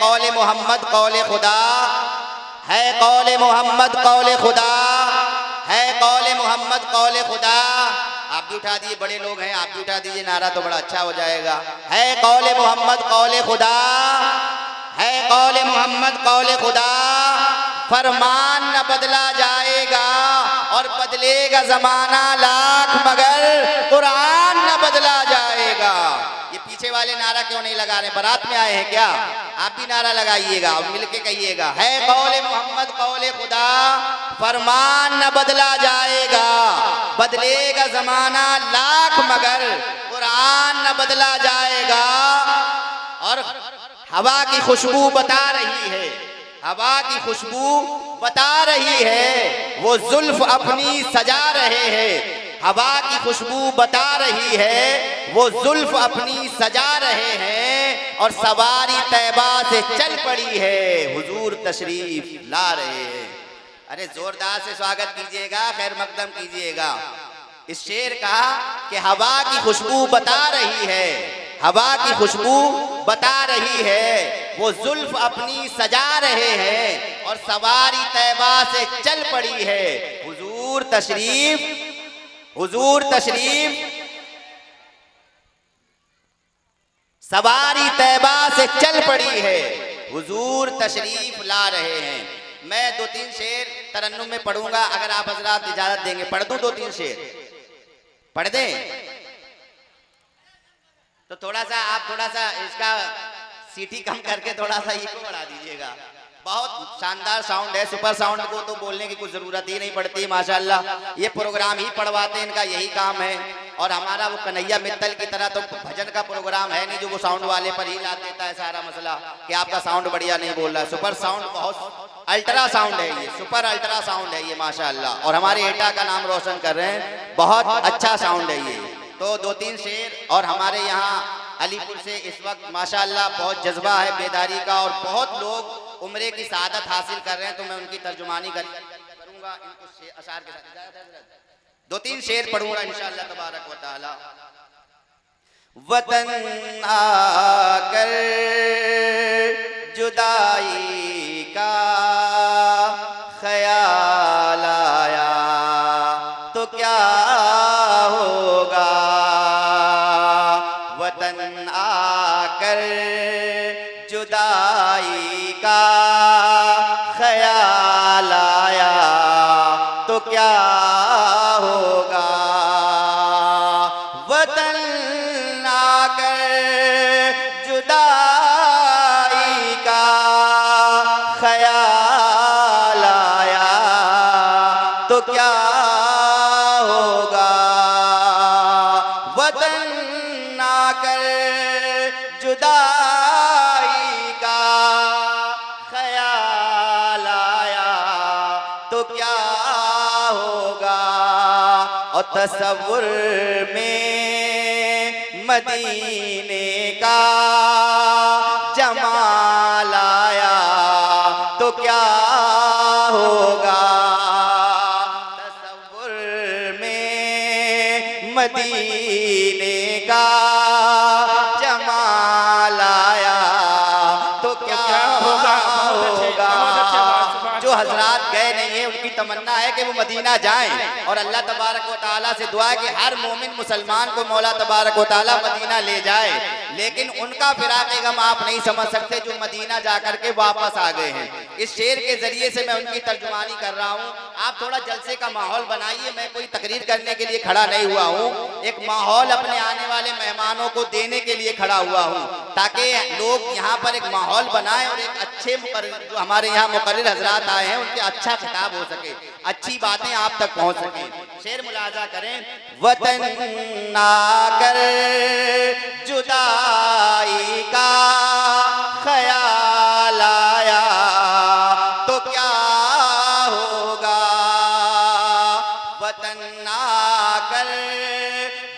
कौले मोहम्मद कौले खुदा, है कौले मोहम्मद कौले खुदा, है कौले मोहम्मद कौले खुदा। आप भी उठा दिए, बड़े लोग हैं, आप भी उठा दीजिए नारा तो बड़ा अच्छा हो जाएगा। है कौले मोहम्मद कौले खुदा, है कौले मोहम्मद कौले खुदा, फरमान न बदला जाएगा और बदलेगा जमाना लाख मगर कुरान न बदला जाएगा। ये पीछे वाले नारा क्यों नहीं लगा रहे? बारात में आए हैं क्या? आप भी नारा लगाइएगा और मिलके कहिएगा, है कौले मोहम्मद कौले खुदा, फरमान न बदला जाएगा, बदलेगा जमाना लाख मगर कुरान न बदला जाएगा। और हवा की खुशबू बता रही है, हवा की खुशबू बता रही है, वो जुल्फ अपनी सजा रहे हैं। हवा की खुशबू बता रही है, वो जुल्फ अपनी सजा रहे हैं, और सवारी तैबा से चल पड़ी है, हुजूर तशरीफ ला रहे हैं। अरे जोरदार से स्वागत कीजिएगा, खैर मकदम कीजिएगा। इस शेर का कि हवा की खुशबू बता रही है, हवा की खुशबू बता रही है, वो जुल्फ अपनी सजा रहे हैं, और सवारी तैबा से चल पड़ी है, हुजूर तशरीफ, हुजूर तशरीफ, सवारी तैबा से चल पड़ी है, हुजूर तशरीफ ला रहे हैं। मैं 2-3 शेर तरन्नुम में पढ़ूंगा, अगर आप हजरात इजाजत देंगे पढ़ दूं 2-3 शेर, पढ़ दें तो थोड़ा सा इसका सीटी कम करके थोड़ा सा इको बढ़ा दीजिएगा। बहुत शानदार साउंड है, सुपर साउंड को तो बोलने की कुछ जरूरत ही नहीं पड़ती माशाल्लाह। ये प्रोग्राम ही पढ़वाते हैं, इनका यही काम है। और हमारा वो कन्हैया मित्तल की तरह तो भजन का प्रोग्राम है नहीं जो वो साउंड वाले पर ही ला देता है सारा मसला कि आपका साउंड बढ़िया नहीं बोल रहा है। सुपर साउंड, बहुत अल्ट्रा साउंड है ये, सुपर अल्ट्रा साउंड है ये माशाल्लाह। और हमारे एटा का नाम रोशन कर रहे हैं, बहुत अच्छा साउंड है ये। तो 2-3 शेर। और हमारे यहाँ अलीपुर से इस वक्त माशाल्लाह बहुत जज्बा है बेदारी का, और बहुत लोग उम्रे की सादत हासिल कर रहे हैं, तो मैं उनकी तर्जुमानी करूंगा इनको अशार के साथ। 2-3 शेर पढ़ूंगा इंशाअल्लाह तबारक व तआला। वतन आकर जुदाई का ख्याल आया तो क्या होगा, वतन आकर जुदाई का ख्याल आया तो क्या होगा, वतन आकर जुदाई का ख्याल आया तो क्या होगा, वतन आकर जुदाई का ख्याल आया तो क्या होगा। और तसव्वुर में मदीने का जमाल आया तो क्या होगा, तसव्वुर में मदीने का जमाल आया तो क्या होगा। जो हजरात गए नहीं है उनकी तमन्ना है कि वो मदीना जाएं, और अल्लाह तबारक व तआला से दुआ है कि हर मोमिन मुसलमान को मौला तबारक व तआला मदीना ले जाए। लेकिन उनका फिराक़े गम आप नहीं समझ सकते जो मदीना जाकर के वापस आ गए हैं। इस शेर के जरिए से मैं उनकी तर्जुमानी कर रहा हूँ। आप थोड़ा जलसे का माहौल बनाइए, मैं कोई तकरीर करने के लिए खड़ा नहीं हुआ हूँ, एक माहौल अपने आने वाले मेहमानों को देने के लिए खड़ा हुआ हूँ, ताकि लोग यहाँ पर एक माहौल बनाएं और एक अच्छे जो हमारे यहाँ मुकर्रिर हजरात आए हैं उनके अच्छा खिताब हो सके, अच्छी बातें आप तक पहुँच सके। शेर मुलाजा करें। वतन आकर जुदाई का ख्याल आया तो क्या होगा, वतन आकर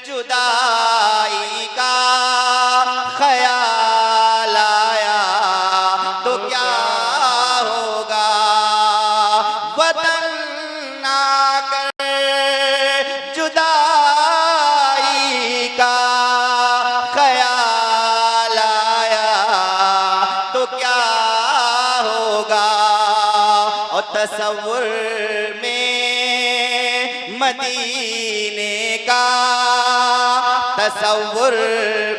जुदाई का ख्याल आया तो क्या होगा, वतन आकर जुदाई का ख्याल आया तो क्या तसव्वुर में मदीने का, तसव्वुर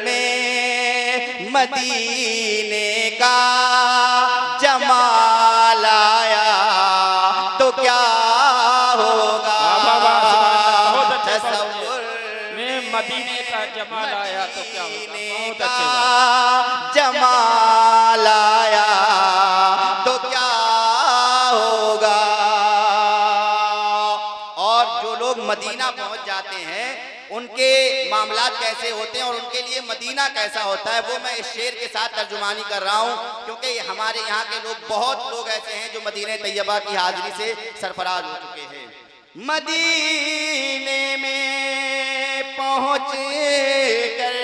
में मदीने का जमाल आया तो क्या होगा। तसव्वुर में मदीने का जमाल आया तो क्या होगा। बहुत अच्छे जमाल आया तो क्या होगा। और जो लोग मदीना पहुंच जाते हैं उनके मामलात कैसे होते हैं और उनके लिए मदीना कैसा होता है, वो मैं इस शेर के साथ तर्जुमानी कर रहा हूं, क्योंकि हमारे यहाँ के लोग, बहुत लोग ऐसे हैं जो मदीने तैयबा की हाजिरी से सरफराज हो चुके हैं। मदीने में पहुंच कर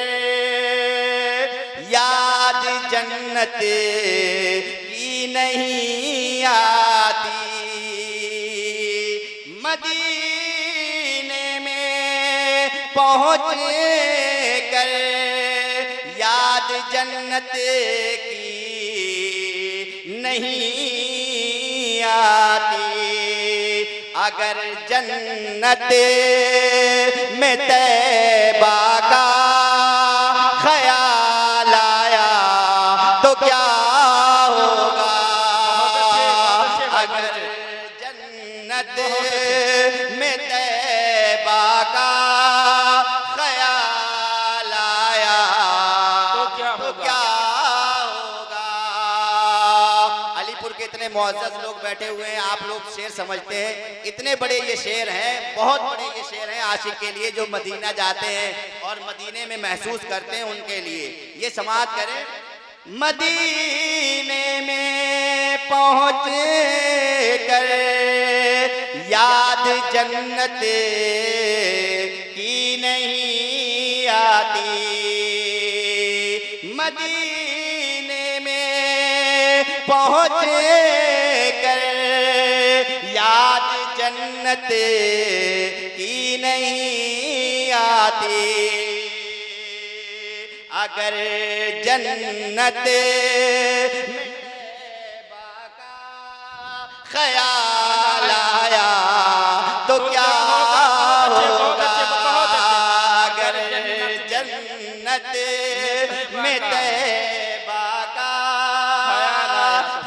याद जन्नत की नहीं आती, मदीने में पहुंच कर याद जन्नत की नहीं आती। अगर जन्नत में तैबा का ख्याल आया तो क्या होगा। अगर जन्नत में तैबा का ख्याल आया तो क्या होगा। अलीपुर के इतने मुअज़्ज़ज़ लोग बैठे हुए हैं, आप लोग शेर समझते हैं, इतने बड़े ये शेर हैं, बहुत बड़े ये शेर हैं आशिक के लिए, जो मदीना जाते हैं और मदीने में महसूस करते हैं उनके लिए। ये समाअत करें। मदीने में पहुंच कर याद जन्नत की नहीं आती, मदीने में पहुंच कर याद जन्नत की नहीं आती। अगर जन्नत में तैबा का ख्याल आया तो क्या होगा। अगर जन्नत में तैबा का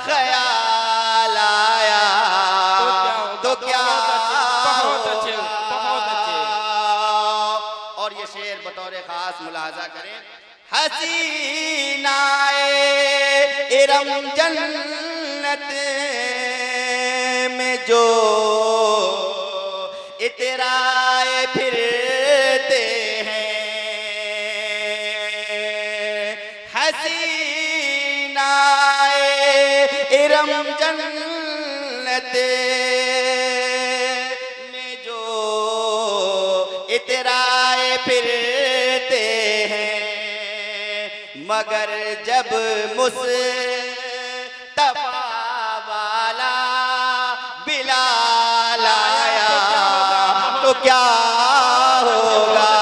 ख्याल आया तो क्या होगा। और ये शेर बतौर खास मुलाहाजा करें। हसीनाए इरम जन्नत में जो इतराए फिरते हैं, हसीनाए इरम जन्नत में जो इतराए फिरते हैं, मगर जब मुस्तफा वाला बिलाल आया तो क्या होगा।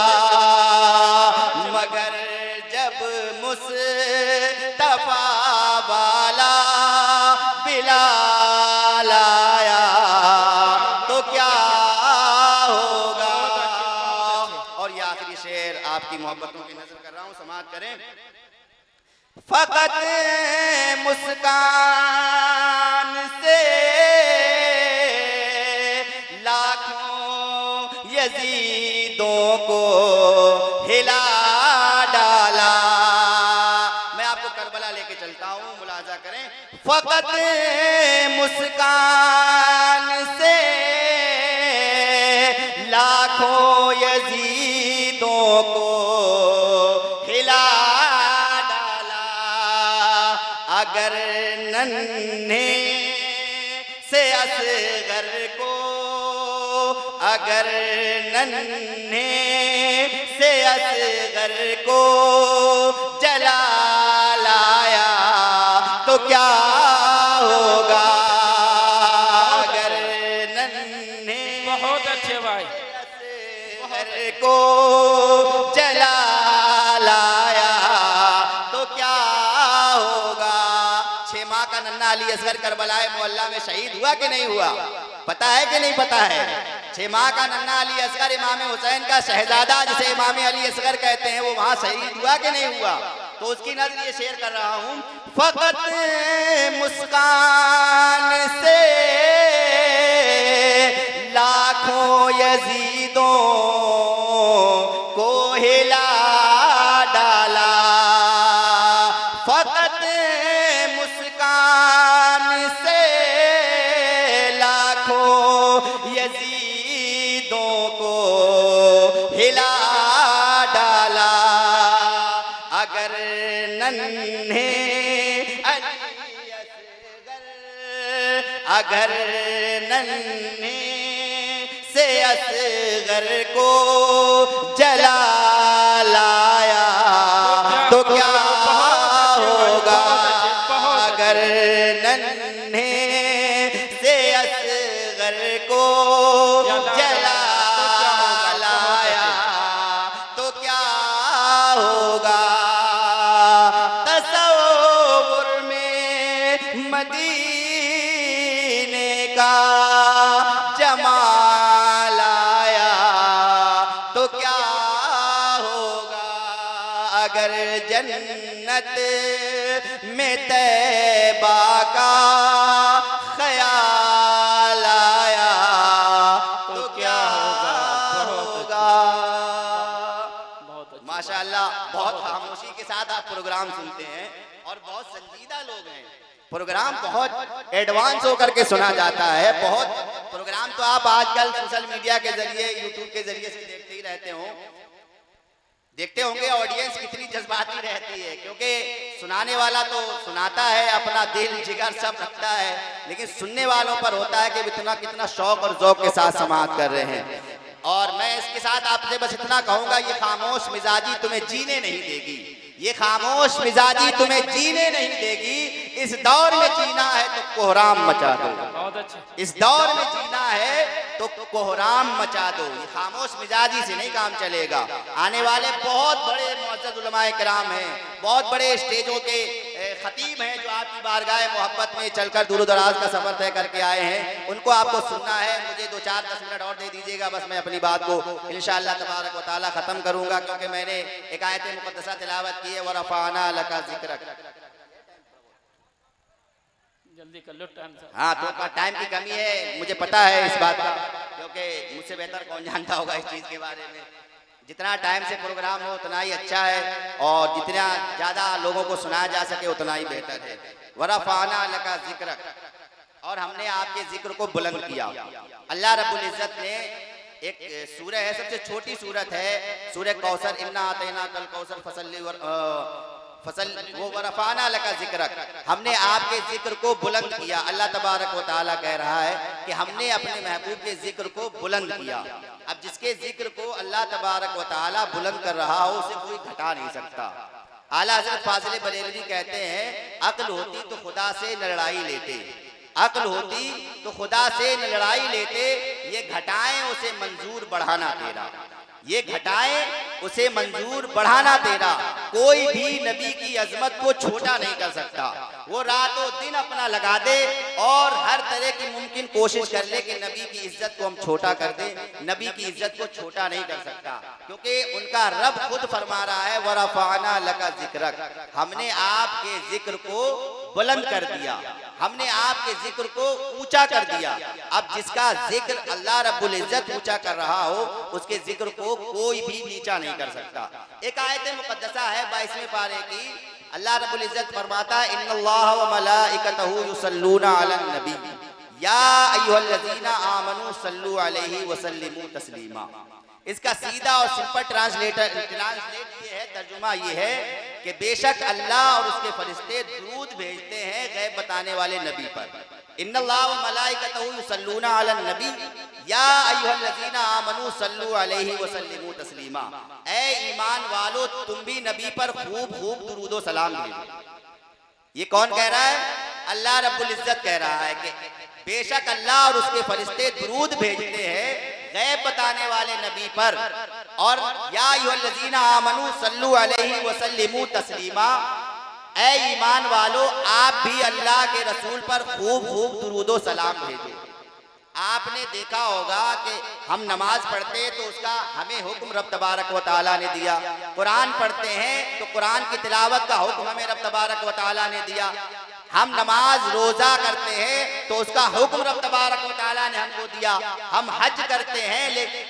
मगर जब मुस्तफा वाला बिलाल आया तो क्या होगा। और ये आखिरी शेर आपकी मोहब्बतों की नजर कर रहा हूं, समाअत करें। फकत मुस्कान से लाखों यजीदों को हिला डाला। मैं आपको करबला लेके चलता हूँ, मुलाजा करें। फकत मुस्कान से लाखों यजीदों को हिला डाला। अगर नन्हे से असगर को, अगर नन्हे से असगर को जला लाया तो क्या होगा। अगर नन्हे बहुत अच्छे भाई असगर को जला लाया तो क्या होगा। माह का नन्ना अली असगर करबलाए मोहल्ला में शहीद हुआ कि नहीं हुआ? पता है कि नहीं पता है? 6 माह का नन्ना अली असगर इमाम हुसैन का शहजादा जिसे इमाम अली असगर कहते हैं, वो वहां शहीद हुआ कि नहीं हुआ? तो उसकी नज़र ये शेर कर रहा हूं। फकत मुस्कान से लाखों यजीदों को हिला डाला, फकत मुस्कान से लाखों यजीदों को हिला डाला। अगर नन्हे अली असगर, अगर नन्हे से असगर को जला लाया तो क्या होगा? अगर नन्हे से असगर को जला लाया तो क्या होगा? तसव्वुर में मदीने का जमाल आया तो क्या होगा? अगर जन्नत में तैबा का ख्याल आया तो क्या होगा? माशाअल्लाह, बहुत खामोशी के साथ आप प्रोग्राम सुनते हैं और बहुत संजीदा लोग हैं। प्रोग्राम बहुत एडवांस होकर के सुना जाता है। बहुत प्रोग्राम तो आप आजकल सोशल मीडिया के जरिए, यूट्यूब के जरिए से देखते ही रहते हो, देखते होंगे ऑडियंस कितनी जज्बाती रहती है, क्योंकि सुनाने वाला तो सुनाता है, अपना दिल जिगर सब रखता है, लेकिन सुनने वालों पर होता है कि कितना शौक और ज़ौक़ के साथ समाअत कर रहे हैं। और मैं इसके साथ आपसे बस इतना कहूँगा, ये खामोश मिजाजी तुम्हें जीने नहीं देगी, ये खामोश मिजाजी तुम्हें जीने नहीं देगी। इस दौर में जीना है तो कोहराम मचा दो, इस दौर में जीना है तो कोहराम मचा दो। ये खामोश मिजाजी से नहीं काम चलेगा। आने वाले बहुत बड़े मुअज़्ज़ज़ उलमाए किराम हैं, बहुत बड़े स्टेजों के खतीब हैं जो आपकी बारगाह मोहब्बत में चलकर दूर दराज का सफर तय करके आए हैं, उनको आपको सुनना है। मुझे 2-4-10 मिनट और दे दीजिएगा, बस मैं अपनी बात को इंशाअल्लाह तबारक व तआला खत्म करूंगा, क्योंकि मैंने एक आयत मुक़द्दसा तिलावत की है, व रफ़अना लका ज़िक्रक। जल्दी कर लो, टाइम से। हाँ, तो टाइम की कमी है, मुझे पता है इस बात का, क्योंकि मुझसे बेहतर कौन जानता होगा इस चीज़ के बारे में। जितना टाइम से प्रोग्राम हो उतना ही अच्छा है, और जितना ज़्यादा लोगों को सुनाया जा सके उतना ही बेहतर है। वरफ़अना लका ज़िक्रक, और हमने आपके जिक्र को बुलंद किया। अल्लाह रब्बुल इज़्ज़त ने एक सूरह है, सबसे छोटी सूरत है, सूरह कौसर, इन्ना आतैना कल कौसर फसल, वो वरफ़अना लका ज़िक्रक, हमने आपके जिक्र को बुलंद किया। अल्लाह तबारक व तआला कह रहा है कि हमने अपने महबूब के जिक्र को बुलंद किया। अब जिसके जिक्र को अल्लाह तबारक व तआला बुलंद कर रहा हो, उसे कोई घटा नहीं सकता। आला हज़रत फाज़िल बरेलवी कहते हैं, अक्ल होती तो खुदा से न लड़ाई लेते, अक्ल होती तो खुदा से न लड़ाई लेते, ये घटाएं उसे मंजूर बढ़ाना तेरा, ये घटाएं उसे मंजूर बढ़ाना तेरा। कोई भी नबी की अजमत को छोटा नहीं कर सकता। वो रातों दिन अपना लगा दे और हर तरह की मुमकिन कोशिश कर ले कि नबी की इज्जत को हम छोटा कर दे, नबी की इज्जत को छोटा नहीं कर सकता, क्योंकि उनका रब खुद फरमा रहा है, वरफ़अना लका ज़िक्रक, हमने आपके जिक्र को बुलंद कर दिया, हमने आपके जिक्र को ऊंचा कर दिया। अब जिसका जिक्र अल्लाह रब्बुल इज्जत ऊंचा कर रहा हो, उसके जिक्र को कोई भी नीचा नहीं कर सकता। एक आयत मुक़द्दसा है 22वें पारे की, अल्लाह रब्बुल इज्जत फरमाता है, इन्नल्लाह व मलाइकतहु युसल्लूना अलन नबी या अय्युहल्लज़ीना आमनू सल्लू अलैहि व सल्लिमू तस्लीमा। इसका सीधा और सिंपल ट्रांसलेट ये है, तर्जुमा ये है कि बेशक अल्लाह और उसके फरिश्ते दुरूद भेजते हैं गैब बताने वाले नबी पर। इन्नल्लाह व मलाइकतहु युसल्लूना अलन नबी या अय्युहल्लज़ीना आमनू सल्लू अलैहि व सल्लिमू तस्लीमा। ऐ ईमान वालो, तुम भी नबी पर खूब खूब दुरूद व सलाम भेजो। ये कौन कह रहा है? अल्लाह रब्बुल इज्जत कह रहा है कि बेशक अल्लाह और उसके फरिश्ते दुरूद भेजते हैं गैब बताने वाले नबी पर, और या अय्युहल्लज़ीना आमनू सल्लू अलैहि व सल्लिमू तस्लीमा, ऐ ईमान वालों, आप भी अल्लाह के रसूल पर खूब खूब दुरूदो सलाम भेजो। आपने देखा होगा कि हम नमाज पढ़ते हैं तो उसका हमें हुक्म रब तबारक व तआला ने दिया, कुरान पढ़ते हैं तो कुरान की तिलावत का हुक्म हमें रब तबारक व तआला ने दिया, हम नमाज रोजा करते हैं तो उसका हुक्म रब तबारक व तआला ने हमको दिया, हम हज करते हैं लेकिन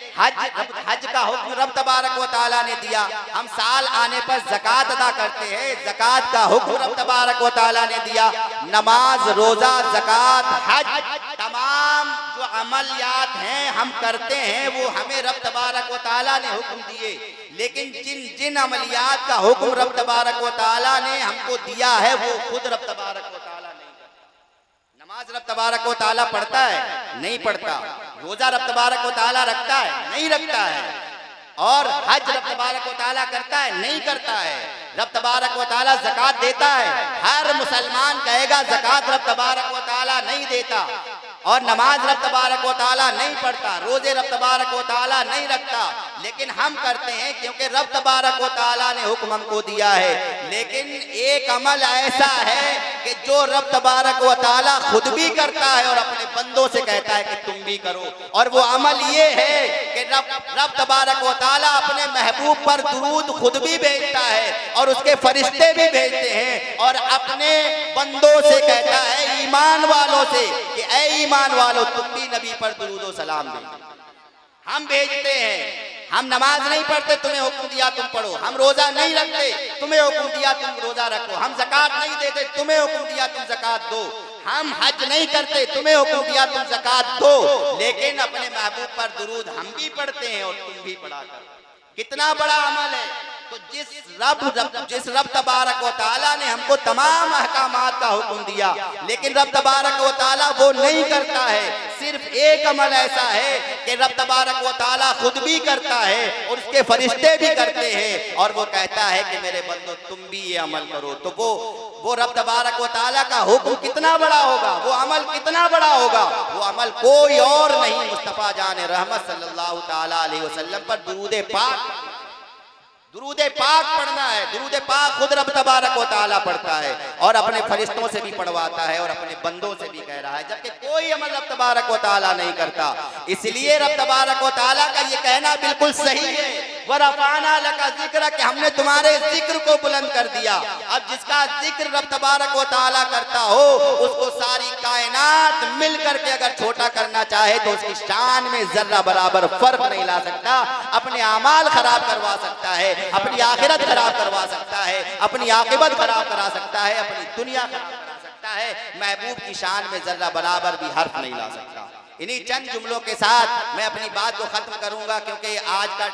हज का हुक्म रब तबारक व तआला ने दिया, हम साल आने पर ज़कात अदा करते हैं, ज़कात का हुक्म रब तबारक व तआला ने दिया। नमाज, रोजा, ज़कात, हज, तमाम जो अमलियात हैं हम करते हैं वो हमें रब तबारक व तआला ने हुक्म दिए, लेकिन जिन जिन अमलियात का हुक्म रब तबारक व तआला ने हमको दिया है वो खुद रब तबारक व तआला नहीं करता। नमाज रब तबारक व तआला पढ़ता है? नहीं पढ़ता। रोजा रब तबारक व तआला रखता है? नहीं रखता है। और हज रब तबारक व तआला करता है? नहीं करता है। रब तबारक व तआला ज़कात देता है? हर मुसलमान कहेगा ज़कात रब तबारक व तआला नहीं देता। और नमाज रब तबारक व तआला नहीं पढ़ता, रोजे रब तबारक व तआला नहीं रखता, लेकिन हम करते हैं क्योंकि रब तबारक व तआला ने हुक्म हमको दिया है। लेकिन एक अमल ऐसा है कि जो रब तबारक व तआला खुद भी करता है और अपने बंदों से कहता है कि तुम भी करो, और वो अमल ये है कि रब तबारक व तआला अपने महबूब पर दुरूद खुद भी भेजता है और उसके फरिश्ते भी भेजते हैं और अपने बंदों से कहता है, ईमान वालों से, कि ऐ ईमान वालों तुम भी नबी पर दुरूदो सलाम भेजो। हम भेजते हैं। हम नमाज नहीं पढ़ते, तुम्हें हुक्म दिया तुम पढ़ो। हम रोजा नहीं रखते, तुम्हें हुक्म दिया तुम रोजा रखो। हम ज़कात नहीं देते, तुम्हें हुक्म दिया तुम ज़कात दो। हम हज नहीं करते, तुम्हें हुक्म दिया तुम ज़कात दो। लेकिन अपने महबूब पर दुरूद हम भी पढ़ते हैं और तुम भी पढ़ा करो। कितना बड़ा अमल है। तो जिस रब तबारक व तआला ने हमको तमाम अहकामात का हुक्म दिया, लेकिन रब तबारक व तआला वो नहीं करता है। सिर्फ एक अमल ऐसा है कि रब तबारक व तआला खुद भी करता है और उसके फरिश्ते भी करते हैं और वो कहता है कि मेरे बंदो तुम भी ये अमल करो। तो वो रब तबारक व तआला का हुक्म कितना बड़ा होगा, वो अमल कितना बड़ा होगा। वो अमल कोई और नहीं, मुस्तफ़ा जान रहमत सल्लल्लाहु तआला अलैहि वसल्लम पर दुरूद पाक पढ़ना है। दुरूद पाक खुद रब तबारक व तआला पढ़ता है और अपने फरिश्तों से भी पढ़वाता है और अपने बंदों से भी कह रहा है, जबकि कोई अमल रब तबारक व तआला नहीं करता। इसलिए रब तबारक व तआला का ये कहना बिल्कुल सही है, वरफ़अना लका ज़िक्र, कि हमने तुम्हारे जिक्र को बुलंद कर दिया। अब जिसका जिक्र रब तबारक व तआला करता हो उसको सारी कायनात मिल करके अगर छोटा करना चाहे तो उसकी शान में जर्रा बराबर फर्क नहीं ला सकता। अपने आमाल खराब करवा सकता है, अपनी आखिरत खराब करवा सकता है, अपनी आकिबत खराब करा सकता है, अपनी दुनिया खराब करा सकता है। महबूब की शान में जर्रा बराबर भी हर्फ नहीं ला सकता। इन्हीं चंद जुमलों के साथ मैं अपनी बात को खत्म करूंगा, क्योंकि आज का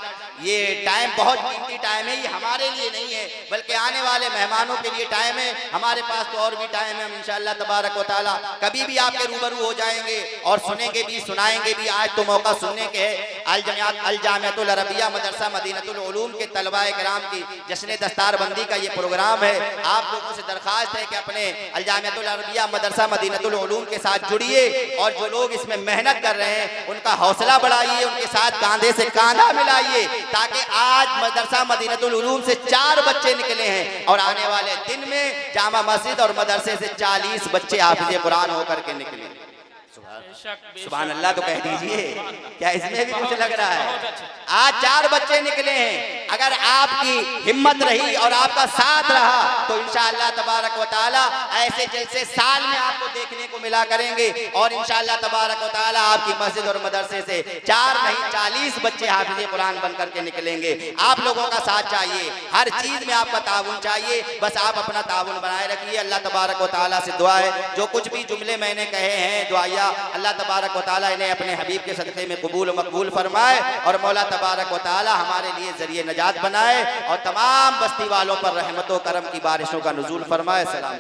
ये टाइम बहुत कीमती टाइम है। ये हमारे लिए नहीं है बल्कि आने वाले मेहमानों के लिए टाइम है। हमारे पास तो और भी टाइम है। हम इंशाअल्लाह तबारक व तआला कभी भी आपके रूबरू हो जाएंगे और सुनेंगे भी, सुनाएंगे भी। आज तो मौका सुनने के है। अल जामिअतुल अरबिया मदरसा मदीनतुल उलूम के तलबा किराम की जश्न दस्तारबंदी का ये प्रोग्राम है। आप लोगों से दरख्वास्त है कि अपने अल जामिअतुल अरबिया मदरसा मदीनतुल उलूम के साथ जुड़िए और जो लोग इसमें मेहनत कर रहे हैं उनका हौसला बढ़ाइए, उनके साथ कांधे से कांधा मिलाइए, ताकि आज मदरसा मदीनतुल उलूम से 4 बच्चे निकले हैं और आने वाले दिन में जामा मस्जिद और मदरसे से 40 बच्चे हाफिज़े कुरान होकर के निकले। सुभान अल्लाह तो कह दीजिए, क्या इसमें भी कुछ लग रहा है? आज 4 बच्चे निकले हैं। अगर आपकी हिम्मत रही और आपका साथ रहा तो इंशाअल्लाह तबारक व तआला ऐसे जलसे साल में आपको देखने को मिला करेंगे और इंशाअल्लाह तबारक व तआला आपकी मस्जिद और मदरसे से 4 नहीं 40 बच्चे हाफिज़े कुरान बन करके निकलेंगे। आप लोगों का साथ चाहिए, हर चीज़ में आपका ताउन चाहिए। बस आप अपना ताउन बनाए रखिए। अल्लाह तबारक व तआला से दुआ है, जो कुछ भी जुमले मैंने कहे हैं दुआया, अल्लाह तबारक व तआला इन्हें अपने हबीब के सदक़े में कबूल व मकबूल फरमाए और मौला तबारक व तआला हमारे लिए ज़रिए नजात बनाए और तमाम बस्ती वालों पर रहमत व करम की बारिशों का नुज़ूल फरमाए। सलाम।